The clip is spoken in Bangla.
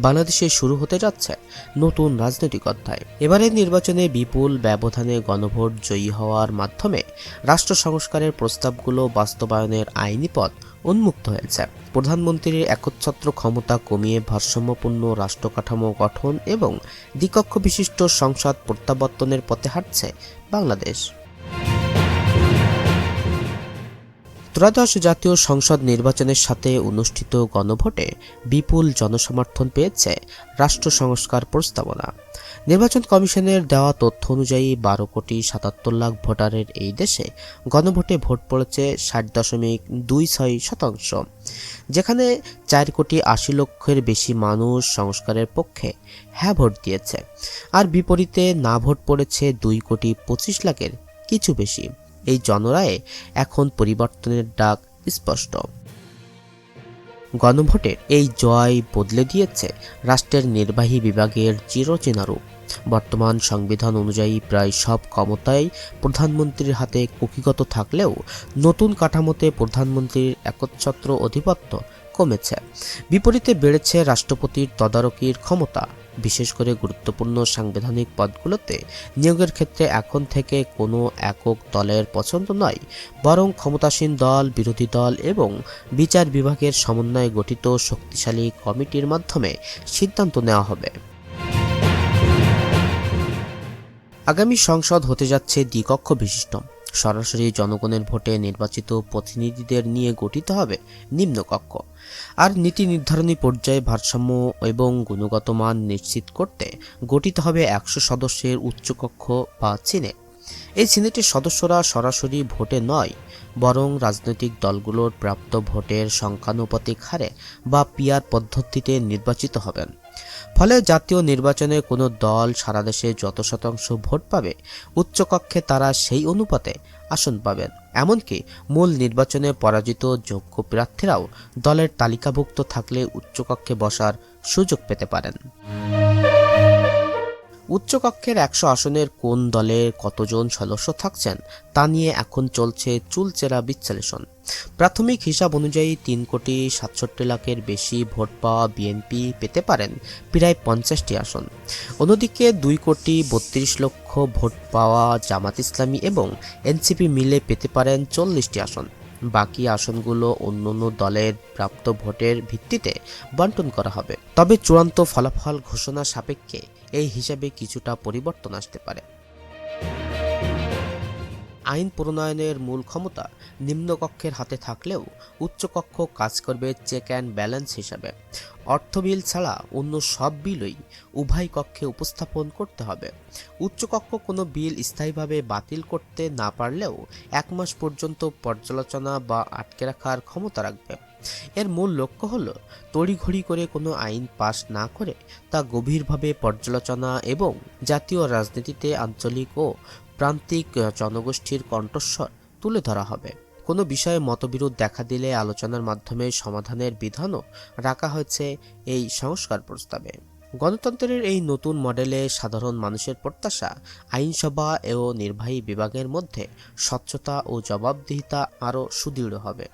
বাংলাদেশে শুরু হতে যাচ্ছে নতুন রাজনৈতিক অধ্যায়। এবারের নির্বাচনে বিপুল ব্যবধানে গণভোট জয়ী হওয়ার মাধ্যমে রাষ্ট্র সংস্কারের প্রস্তাবগুলো বাস্তবায়নের আইনি পথ উন্মুক্ত হয়েছে। প্রধানমন্ত্রীর একচ্ছত্র ক্ষমতা কমিয়ে ভারসাম্যপূর্ণ রাষ্ট্র কাঠামো গঠন এবং দ্বিকক্ষ বিশিষ্ট সংসদ প্রত্যাবর্তনের পথে হাঁটছে বাংলাদেশ। ত্রয়োদশ জাতীয় সংসদ নির্বাচনের সাথে অনুষ্ঠিত গণভোটে বিপুল জনসমর্থন পেয়েছে রাষ্ট্র সংস্কার প্রস্তাবনা। নির্বাচন কমিশনের দেওয়া তথ্য অনুযায়ী 12,77,00,000 ভোটারের এই দেশে গণভোটে ভোট পড়েছে 60.26%, যেখানে 4,80,00,000-এর বেশি মানুষ সংস্কারের পক্ষে হ্যাঁ ভোট দিয়েছে, আর বিপরীতে না ভোট পড়েছে 2,25,00,000-এর কিছু বেশি। এই জনরায়ে এখন পরিবর্তনের ডাক স্পষ্ট। গণভোটের এই জয় বদলে দিয়েছে রাষ্ট্রের নির্বাহী বিভাগের চিরচেনা রূপ। বর্তমান সংবিধান অনুযায়ী প্রায় সব ক্ষমতাই প্রধানমন্ত্রীর হাতে কুক্ষিগত থাকলেও নতুন কাঠামোতে প্রধানমন্ত্রীর একচ্ছত্র আধিপত্য কমেছে। বিপরীতে বেড়েছে রাষ্ট্রপতির তদারকির ক্ষমতা। বিশেষ করে গুরুত্বপূর্ণ সাংবিধানিক পদগুলোতে নিয়োগের ক্ষেত্রে এখন থেকে কোনো একক দলের পছন্দ নয়, বরং ক্ষমতাসীন দল, বিরোধী দল এবং বিচার বিভাগের সমন্বয়ে গঠিত শক্তিশালী কমিটির মাধ্যমে সিদ্ধান্ত নেওয়া হবে। আগামী সংসদ হতে যাচ্ছে দ্বিকক্ষ বিশিষ্ট। সরাসরি জনগণের ভোটে নির্বাচিত প্রতিনিধিদের নিয়ে গঠিত হবে নিম্নকক্ষ, আর নীতি নির্ধারণী পর্যায়ে ভারসাম্য এবং গুণগত মান নিশ্চিত করতে গঠিত হবে 100 সদস্যের উচ্চকক্ষ বা সিনেট। এই সিনেটের সদস্যরা সরাসরি ভোটে নয়, বরং রাজনৈতিক দলগুলোর প্রাপ্ত ভোটের সংখ্যানুপাতিক হারে বা পিআর পদ্ধতিতে নির্বাচিত হবেন। ফলে জাতীয় নির্বাচনে কোনো দল সারা দেশে যত শতাংশ ভোট পাবে, উচ্চকক্ষে তারা সেই অনুপাতে আসন পাবেন। এমনকি মূল নির্বাচনে পরাজিত যোগ্য প্রার্থীরাও দলের তালিকাভুক্ত থাকলে উচ্চকক্ষে বসার সুযোগ পেতে পারেন। উচ্চকক্ষের 100 আসনের কোন দলে কতজন সদস্য থাকছেন তা নিয়ে এখন চলছে চুলচেরা বিশ্লেষণ। প্রাথমিক হিসাব অনুযায়ী 3,67,00,000-এর বেশি ভোট পাওয়া বিএনপি পেতে পারেন প্রায় 50টি আসন। অন্যদিকে 2,32,00,000 ভোট পাওয়া জামাত ইসলামী এবং এনসিপি মিলে পেতে পারেন 40টি আসন। বাকি আসনগুলো অন্যান্য দলের প্রাপ্ত ভোটের ভিত্তিতে বণ্টন করা হবে। তবে চূড়ান্ত ফলাফল ঘোষণা সাপেক্ষে এই হিসাবে কিছুটা পরিবর্তন আসতে পারে। আইন প্রণয়নের মূল ক্ষমতা নিম্নকক্ষের হাতে থাকলেও উচ্চকক্ষ কাজ করবে চেক অ্যান্ড ব্যালেন্স হিসাবে। অর্থ বিল ছাড়া অন্য সব বিলই উভয় কক্ষে উপস্থাপন করতে হবে। উচ্চকক্ষ কোনো বিল স্থায়ীভাবে বাতিল করতে না পারলেও 1 মাস পর্যন্ত পর্যালোচনা বা আটকে রাখার ক্ষমতা রাখবে। এর মূল লক্ষ্য হল তড়িঘড়ি করে কোনো আইন পাশ না করে তা গভীরভাবে পর্যালোচনা এবং জাতীয় রাজনীতিতে আঞ্চলিক ও প্রান্তিক জনগোষ্ঠীর কণ্ঠস্বর তুলে ধরা হবে। কোনো বিষয়ে মতবিরোধ দেখা দিলে আলোচনার মাধ্যমে সমাধানের বিধানও রাখা হয়েছে এই সংস্কার প্রস্তাবে। গণতন্ত্রের এই নতুন মডেলে সাধারণ মানুষের প্রত্যাশা আইনসভা ও নির্বাহী বিভাগের মধ্যে স্বচ্ছতা ও জবাবদিহিতা আরও সুদৃঢ় হবে।